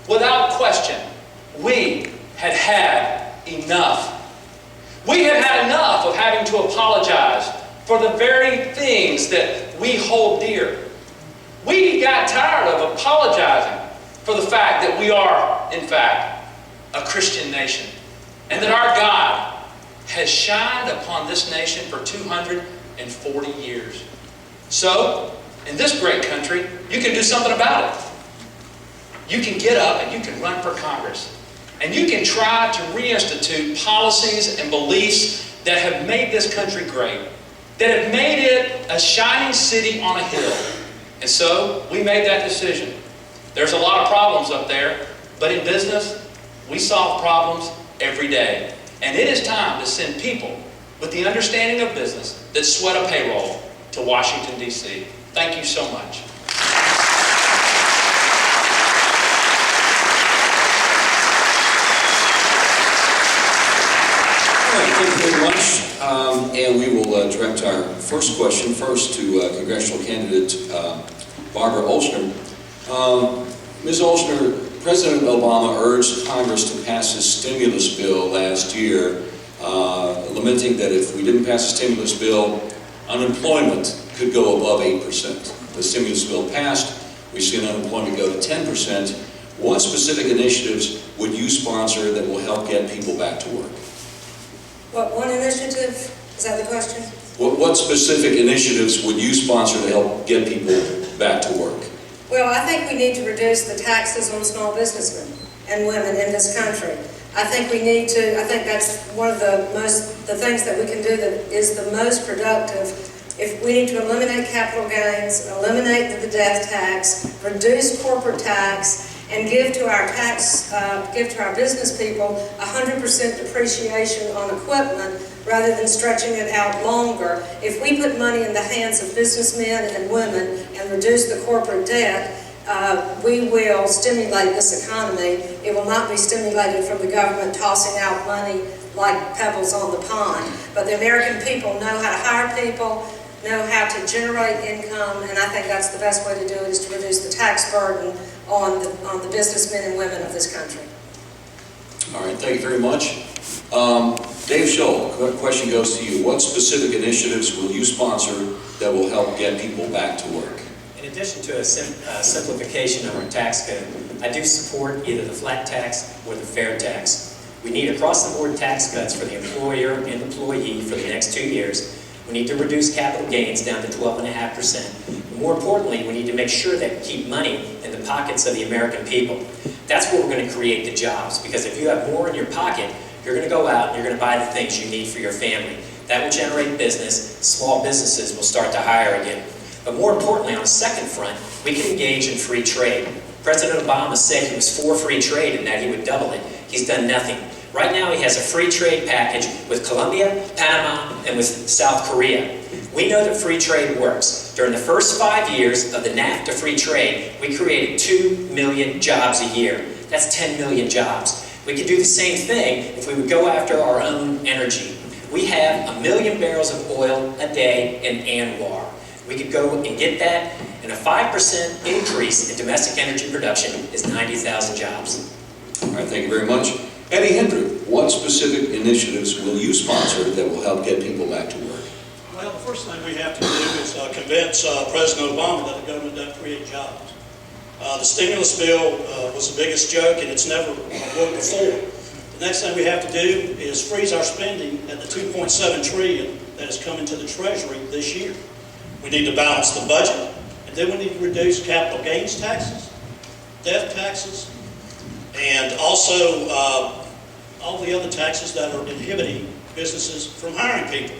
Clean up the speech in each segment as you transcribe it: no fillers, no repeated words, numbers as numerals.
without question, we had had enough. We had had enough of having to apologize for the very things that we hold dear. We got tired of apologizing for the fact that we are, in fact, a Christian nation, and that our God has shined upon this nation for 240 years. So, in this great country, you can do something about it. You can get up and you can run for Congress. And you can try to reinstitute policies and beliefs that have made this country great, that have made it a shining city on a hill. And so, we made that decision. There's a lot of problems up there, but in business, we solve problems every day. And it is time to send people with the understanding of business that sweat a payroll to Washington, D.C. Thank you so much. Thank you very much. And we will direct our first question first to congressional candidate Barbara Olsner. Ms. Olsner, President Obama urged Congress to pass a stimulus bill last year, lamenting that if we didn't pass a stimulus bill, unemployment could go above 8%. The stimulus bill passed. We've seen unemployment go to 10%. What specific initiatives would you sponsor that will help get people back to work? What, one initiative? Is that the question? What specific initiatives would you sponsor to help get people back to work? Well, I think we need to reduce the taxes on small businessmen and women in this country. I think that's one of the things that we can do that is the most productive. If we need to eliminate capital gains, eliminate the death tax, reduce corporate tax, and give to our business people 100% depreciation on equipment rather than stretching it out longer. If we put money in the hands of businessmen and women and reduce the corporate debt, we will stimulate this economy. It will not be stimulated from the government tossing out money like pebbles on the pond. But the American people know how to hire people, know how to generate income, and I think that's the best way to do it, is to reduce the tax burden on the businessmen and women of this country. All right, thank you very much. Dave Scholl, question goes to you. What specific initiatives will you sponsor that will help get people back to work? In addition to a simplification of our tax code, I do support either the flat tax or the fair tax. We need across-the-board tax cuts for the employer and employee for the next 2 years. We need to reduce capital gains down to 12.5%. More importantly, we need to make sure that we keep money in the pockets of the American people. That's where we're going to create the jobs, because if you have more in your pocket, you're going to go out and you're going to buy the things you need for your family. That will generate business. Small businesses will start to hire again. But more importantly, on the second front, we can engage in free trade. President Obama said he was for free trade and that he would double it. He's done nothing. Right now he has a free trade package with Colombia, Panama, and with South Korea. We know that free trade works. During the first 5 years of the NAFTA free trade, we created 2 million jobs a year. That's 10 million jobs. We could do the same thing if we would go after our own energy. We have 1 million barrels of oil a day in ANWR. We could go and get that, and a 5% increase in domestic energy production is 90,000 jobs. All right, thank you very much. Eddie Hendrick, what specific initiatives will you sponsor that will help get people back to work? Well, the first thing we have to do is convince President Obama that the government doesn't create jobs. The stimulus bill was the biggest joke, and it's never worked before. The next thing we have to do is freeze our spending at the $2.7 trillion that is coming to the Treasury this year. We need to balance the budget, and then we need to reduce capital gains taxes, death taxes, and also all the other taxes that are inhibiting businesses from hiring people.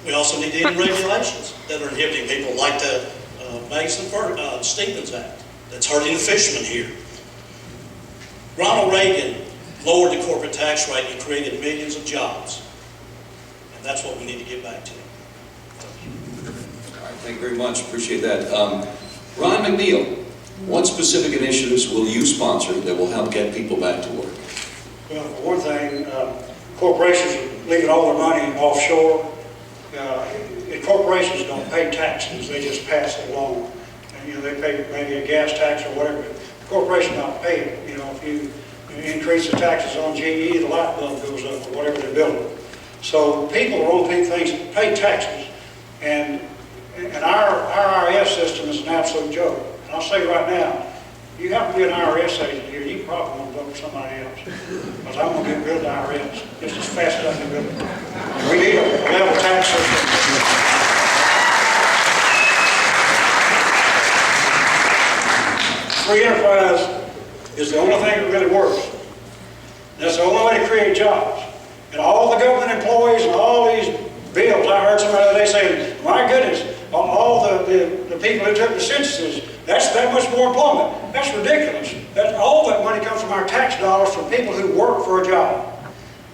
We also need to end regulations that are inhibiting people, like the Mason-Stevens Act that's hurting the fishermen here. Ronald Reagan lowered the corporate tax rate and created millions of jobs, and that's what we need to get back to. Thank you very much. Appreciate that. Ron McNeil, what specific initiatives will you sponsor that will help get people back to work? Well, for one thing, corporations are leaving all their money offshore. And corporations don't pay taxes; they just pass it along. And they pay maybe a gas tax or whatever. corporation not pay it. You know, if you increase the taxes on GE, the light bulb goes up or whatever they're building. So people are on things, pay taxes, and our IRS system is an absolute joke. And I'll say right now, you have to be an IRS agent here, you probably want to vote for somebody else, because I'm going to get rid of the IRS just as fast as I can build it. We need a level tax system. Free enterprise is the only thing that really works. That's the only way to create jobs. And all the government employees and all these bills, I heard somebody the other day saying, my goodness, all the people who took the censuses, that's that much more employment. That's ridiculous. All that money comes from our tax dollars from people who work for a job.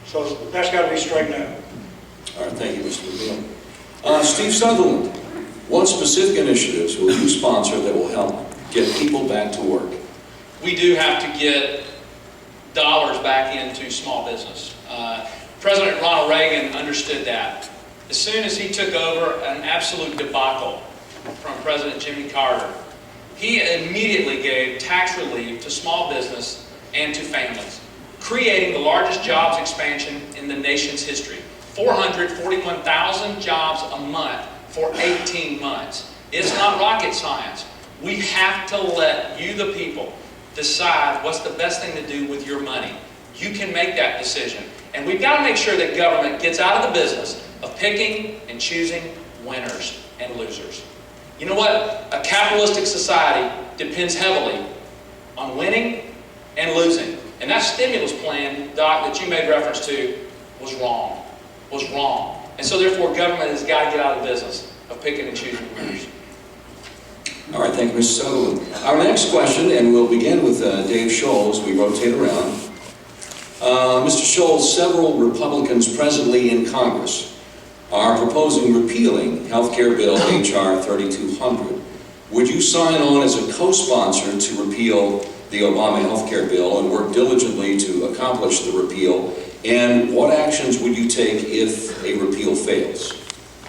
So that's got to be straightened out. All right, thank you, Mr. McNeil. Steve Sutherland, what specific initiatives will you sponsor that will help get people back to work? We do have to get dollars back into small business. President Ronald Reagan understood that. As soon as he took over an absolute debacle from President Jimmy Carter, he immediately gave tax relief to small business and to families, creating the largest jobs expansion in the nation's history. 441,000 jobs a month for 18 months. It's not rocket science. We have to let you, the people, decide what's the best thing to do with your money. You can make that decision. And we've got to make sure that government gets out of the business of picking and choosing winners and losers. You know what? A capitalistic society depends heavily on winning and losing. And that stimulus plan, Doc, that you made reference to was wrong. Was wrong. And so therefore government has got to get out of the business of picking and choosing winners. All right, thank you, Mr. Sutherland. Our next question, and we'll begin with Dave Scholl as we rotate around. Mr. Scholl, several Republicans presently in Congress are proposing repealing Health Care Bill H.R. 3200. Would you sign on as a co-sponsor to repeal the Obama Health Care Bill and work diligently to accomplish the repeal? And what actions would you take if a repeal fails?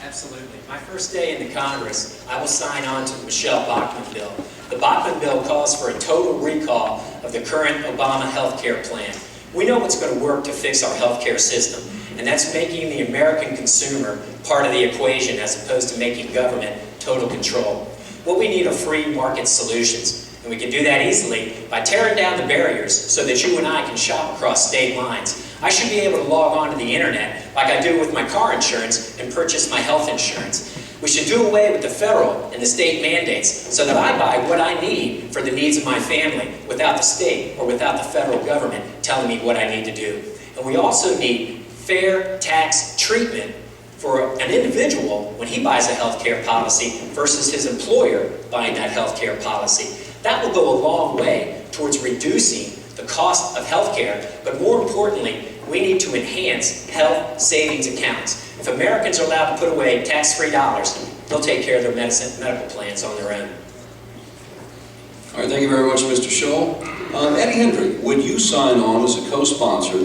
Absolutely. My first day in the Congress, I will sign on to the Michelle Bachmann bill. The Bachmann bill calls for a total recall of the current Obama health care plan. We know what's going to work to fix our health care system, and that's making the American consumer part of the equation as opposed to making government total control. What we need are free market solutions, and we can do that easily by tearing down the barriers so that you and I can shop across state lines. I should be able to log on to the internet like I do with my car insurance and purchase my health insurance. We should do away with the federal and the state mandates so that I buy what I need for the needs of my family without the state or without the federal government telling me what I need to do. And we also need fair tax treatment for an individual when he buys a health care policy versus his employer buying that health care policy. That will go a long way towards reducing the cost of health care, but more importantly, we need to enhance health savings accounts. If Americans are allowed to put away tax-free dollars, they'll take care of their medical plans on their own. All right, thank you very much, Mr. Scholl. Eddie Hendry, would you sign on as a co-sponsor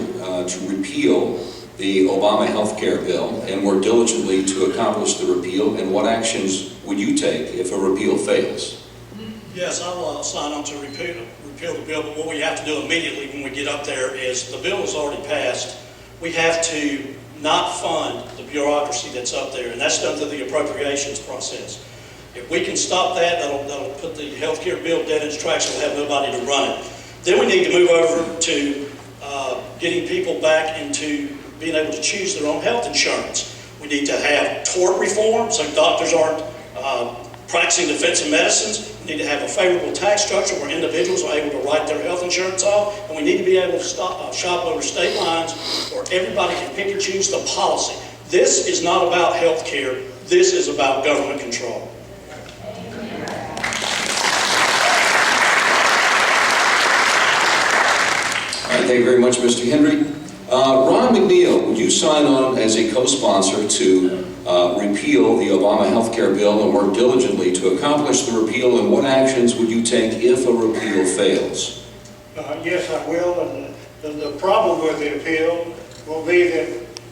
to repeal the Obama health care bill and work diligently to accomplish the repeal? And what actions would you take if a repeal fails? Yes, I'll sign on to repeal the bill, but what we have to do immediately when we get up there is the bill is already passed. We have to not fund the bureaucracy that's up there, and that's done through the appropriations process. If we can stop that, that'll put the health care bill dead in its tracks. We'll have nobody to run it. Then we need to move over to getting people back into being able to choose their own health insurance. We need to have tort reform so doctors aren't practicing defensive medicines. We need to have a favorable tax structure where individuals are able to write their health insurance off. And we need to be able to shop over state lines where everybody can pick and choose the policy. This is not about health care. This is about government control. All right, thank you very much, Mr. Hendry. Ron McNeil, would you sign on as a co-sponsor to repeal the Obama health care bill and work diligently to accomplish the repeal? And what actions would you take if a repeal fails? Yes, I will. And the problem with the appeal will be that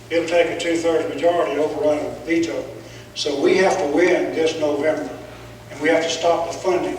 it'll take a 2/3 majority to override a veto. So we have to win this November, and we have to stop the funding